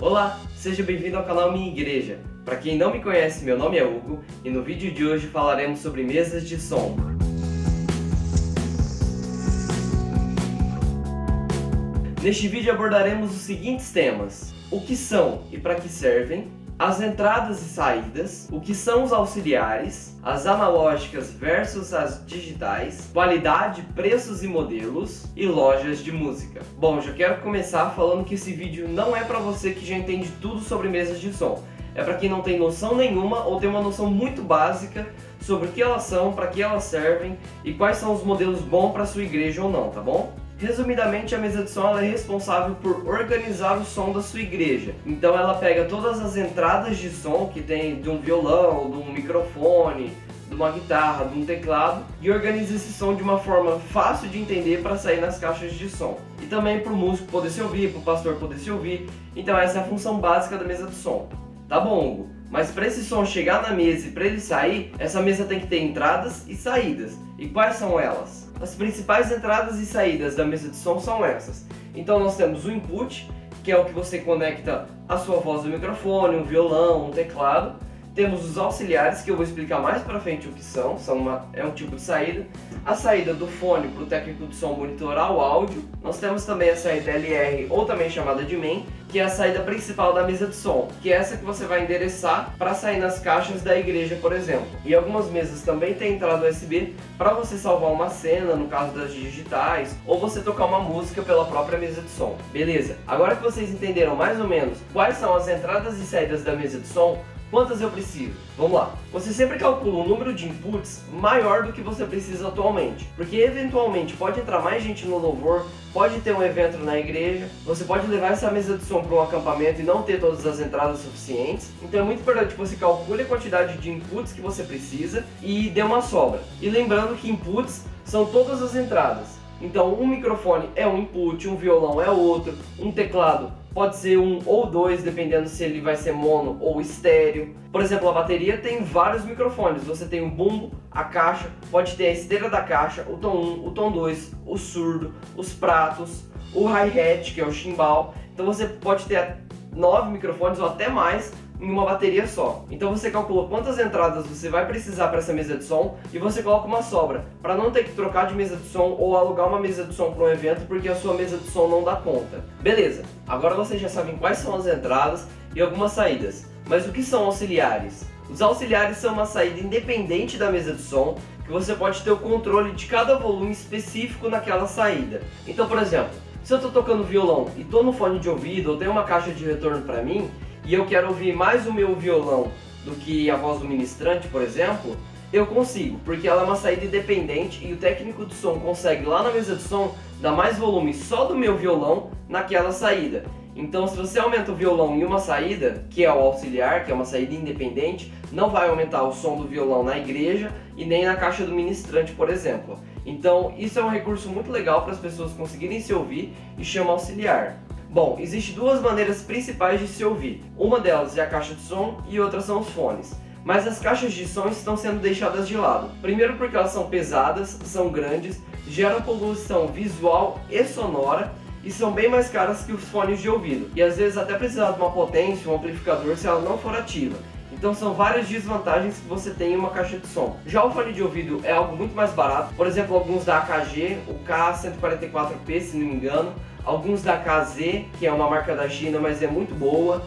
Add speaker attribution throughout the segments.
Speaker 1: Olá, seja bem-vindo ao canal Minha Igreja. Para quem não me conhece, meu nome é Hugo e no vídeo de hoje falaremos sobre mesas de som. Neste vídeo abordaremos os seguintes temas: o que são e para que servem, as entradas e saídas, o que são os auxiliares, as analógicas versus as digitais, qualidade, preços e modelos e lojas de música. Bom, já quero começar falando que esse vídeo não é para você que já entende tudo sobre mesas de som. É para quem não tem noção nenhuma ou tem uma noção muito básica sobre o que elas são, para que elas servem e quais são os modelos bons para sua igreja ou não, tá bom? Resumidamente, a mesa de som ela é responsável por organizar o som da sua igreja. Então ela pega todas as entradas de som que tem de um violão, de um microfone, de uma guitarra, de um teclado e organiza esse som de uma forma fácil de entender para sair nas caixas de som. E também para o músico poder se ouvir, para o pastor poder se ouvir. Então essa é a função básica da mesa de som. Tá bom, Hugo, mas para esse som chegar na mesa e para ele sair, essa mesa tem que ter entradas e saídas. E quais são elas? As principais entradas e saídas da mesa de som são essas. Então nós temos o input, que é o que você conecta a sua voz do microfone, um violão, um teclado. Temos os auxiliares, que eu vou explicar mais pra frente o que são, é um tipo de saída. A saída do fone para o técnico de som monitorar o áudio. Nós temos também a saída LR, ou também chamada de main, que é a saída principal da mesa de som, que é essa que você vai endereçar para sair nas caixas da igreja, por exemplo. E algumas mesas também têm entrada USB para você salvar uma cena, no caso das digitais, ou você tocar uma música pela própria mesa de som. Beleza, agora que vocês entenderam mais ou menos quais são as entradas e saídas da mesa de som, quantas eu preciso? Vamos lá. Você sempre calcula um número de inputs maior do que você precisa atualmente, porque eventualmente pode entrar mais gente no louvor, pode ter um evento na igreja, você pode levar essa mesa de som para um acampamento e não ter todas as entradas suficientes. Então é muito importante que você calcule a quantidade de inputs que você precisa e dê uma sobra. E lembrando que inputs são todas as entradas. Então um microfone é um input, um violão é outro, um teclado pode ser um ou dois, dependendo se ele vai ser mono ou estéreo. Por exemplo, a bateria tem vários microfones. Você tem o bumbo, a caixa, pode ter a esteira da caixa, o tom 1, o tom 2, o surdo, os pratos, o hi-hat, que é o chimbal. Então você pode ter 9 microfones ou até mais em uma bateria só. Então você calcula quantas entradas você vai precisar para essa mesa de som e você coloca uma sobra, para não ter que trocar de mesa de som ou alugar uma mesa de som para um evento porque a sua mesa de som não dá conta. Beleza, agora vocês já sabem quais são as entradas e algumas saídas. Mas o que são auxiliares? Os auxiliares são uma saída independente da mesa de som, que você pode ter o controle de cada volume específico naquela saída. Então, por exemplo, se eu estou tocando violão e estou no fone de ouvido ou tem uma caixa de retorno para mim, e eu quero ouvir mais o meu violão do que a voz do ministrante, por exemplo, eu consigo, porque ela é uma saída independente e o técnico de som consegue lá na mesa de som dar mais volume só do meu violão naquela saída. Então se você aumenta o violão em uma saída, que é o auxiliar, que é uma saída independente, não vai aumentar o som do violão na igreja e nem na caixa do ministrante, por exemplo. Então isso é um recurso muito legal para as pessoas conseguirem se ouvir e chama auxiliar. Bom, existem duas maneiras principais de se ouvir. Uma delas é a caixa de som e outra são os fones. Mas as caixas de som estão sendo deixadas de lado. Primeiro porque elas são pesadas, são grandes, geram poluição visual e sonora e são bem mais caras que os fones de ouvido. E às vezes até precisar de uma potência, um amplificador se ela não for ativa. Então são várias desvantagens que você tem em uma caixa de som. Já o fone de ouvido é algo muito mais barato. Por exemplo, alguns da AKG, o K144P, se não me engano. Alguns da KZ, que é uma marca da China, mas é muito boa.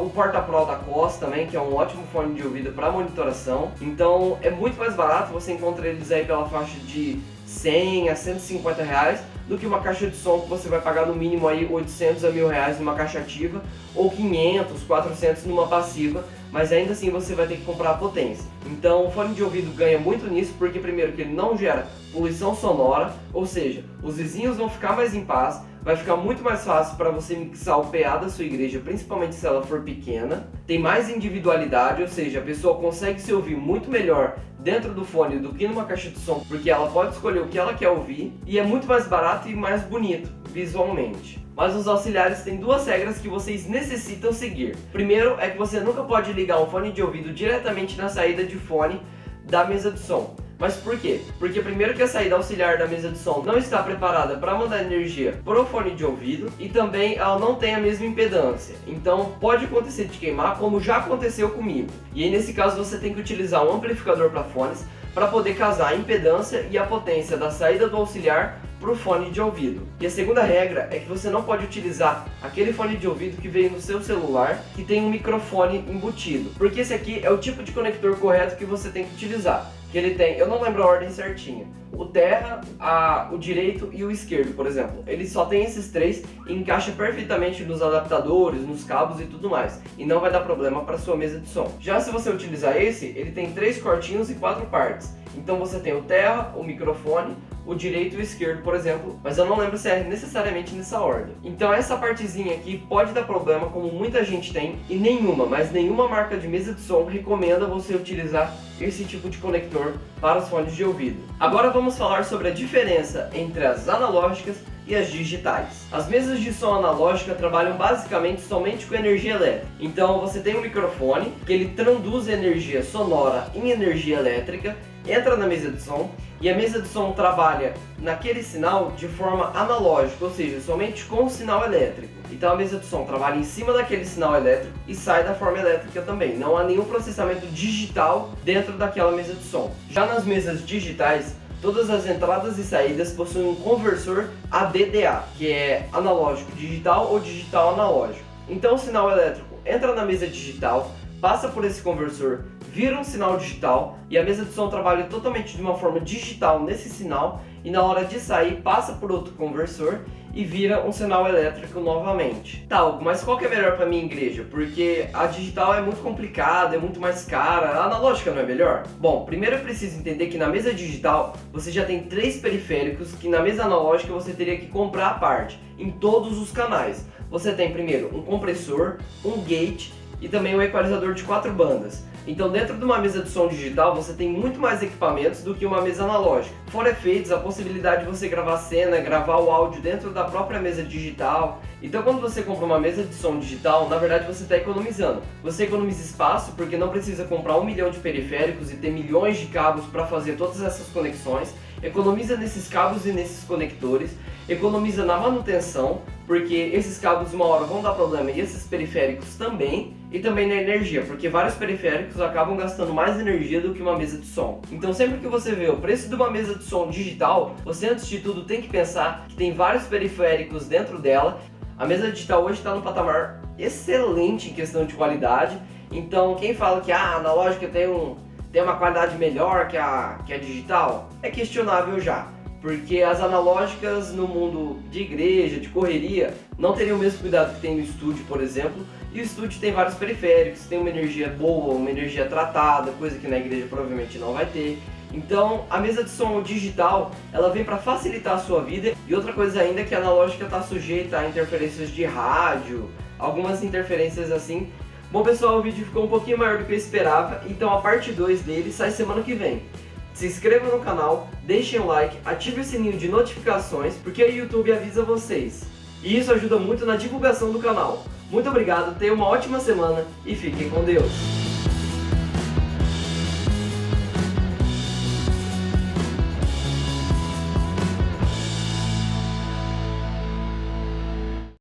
Speaker 1: O Porta Pro da KOS também, que é um ótimo fone de ouvido para monitoração. Então é muito mais barato, você encontra eles aí pela faixa de 100 a 150 reais do que uma caixa de som que você vai pagar no mínimo aí 800 a 1000 reais numa caixa ativa ou 500, 400 numa passiva, mas ainda assim você vai ter que comprar a potência. Então o fone de ouvido ganha muito nisso porque primeiro que ele não gera poluição sonora, ou seja, os vizinhos vão ficar mais em paz, vai ficar muito mais fácil para você mixar o PA da sua igreja, principalmente se ela for pequena, tem mais individualidade, ou seja, a pessoa consegue se ouvir muito melhor dentro do fone do que numa caixa de som, porque ela pode escolher o que ela quer ouvir e é muito mais barato e mais bonito visualmente. Mas os auxiliares têm duas regras que vocês necessitam seguir. Primeiro é que você nunca pode ligar um fone de ouvido diretamente na saída de fone da mesa de som. Mas por quê? Porque primeiro que a saída auxiliar da mesa de som não está preparada para mandar energia para o fone de ouvido e também ela não tem a mesma impedância. Então pode acontecer de queimar, como já aconteceu comigo. E aí nesse caso você tem que utilizar um amplificador para fones para poder casar a impedância e a potência da saída do auxiliar para o fone de ouvido. E a segunda regra é que você não pode utilizar aquele fone de ouvido que veio no seu celular que tem um microfone embutido, porque esse aqui é o tipo de conector correto que você tem que utilizar. Que ele tem, eu não lembro a ordem certinha, o terra, o direito e o esquerdo, por exemplo. Ele só tem esses três e encaixa perfeitamente nos adaptadores, nos cabos e tudo mais. E não vai dar problema para sua mesa de som. Já se você utilizar esse, ele tem 3 cortinhos e 4 partes. Então você tem o terra, o microfone, o direito e o esquerdo, por exemplo, mas eu não lembro se é necessariamente nessa ordem. Então essa partezinha aqui pode dar problema, como muita gente tem, e nenhuma marca de mesa de som recomenda você utilizar esse tipo de conector para os fones de ouvido. Agora vamos falar sobre a diferença entre as analógicas e as digitais. As mesas de som analógica trabalham basicamente somente com energia elétrica. Então você tem um microfone que ele traduz energia sonora em energia elétrica, entra na mesa de som e a mesa de som trabalha naquele sinal de forma analógica, ou seja, somente com o sinal elétrico. Então a mesa de som trabalha em cima daquele sinal elétrico e sai da forma elétrica também. Não há nenhum processamento digital dentro daquela mesa de som. Já nas mesas digitais, todas as entradas e saídas possuem um conversor ADDA, que é analógico digital ou digital analógico. Então o sinal elétrico entra na mesa digital, passa por esse conversor, vira um sinal digital e a mesa de som trabalha totalmente de uma forma digital nesse sinal e na hora de sair passa por outro conversor e vira um sinal elétrico novamente. Tá, Hugo, mas qual que é melhor para minha igreja? Porque a digital é muito complicada, é muito mais cara, a analógica não é melhor? Bom, primeiro eu preciso entender que na mesa digital você já tem 3 periféricos que na mesa analógica você teria que comprar à parte, em todos os canais. Você tem primeiro um compressor, um gate e também um equalizador de 4 bandas. Então dentro de uma mesa de som digital você tem muito mais equipamentos do que uma mesa analógica. Fora efeitos, a possibilidade de você gravar cena, gravar o áudio dentro da própria mesa digital. Então quando você compra uma mesa de som digital, na verdade você está economizando. Você economiza espaço porque não precisa comprar 1 milhão de periféricos e ter milhões de cabos para fazer todas essas conexões. Economiza nesses cabos e nesses conectores, economiza na manutenção, porque esses cabos uma hora vão dar problema e esses periféricos também, e também na energia, porque vários periféricos acabam gastando mais energia do que uma mesa de som. Então sempre que você vê o preço de uma mesa de som digital, você antes de tudo tem que pensar que tem vários periféricos dentro dela. A mesa digital hoje está no patamar excelente em questão de qualidade, então quem fala que a analógica tem uma qualidade melhor que a digital, é questionável já. Porque as analógicas no mundo de igreja, de correria, não teriam o mesmo cuidado que tem no estúdio, por exemplo. E o estúdio tem vários periféricos, tem uma energia boa, uma energia tratada, coisa que na igreja provavelmente não vai ter. Então a mesa de som digital, ela vem para facilitar a sua vida. E outra coisa ainda é que a analógica está sujeita a interferências de rádio, algumas interferências assim. Bom pessoal, o vídeo ficou um pouquinho maior do que eu esperava, então a parte 2 dele sai semana que vem. Se inscrevam no canal, deixem um like, ative o sininho de notificações, porque o YouTube avisa vocês. E isso ajuda muito na divulgação do canal. Muito obrigado, tenham uma ótima semana e fiquem com Deus!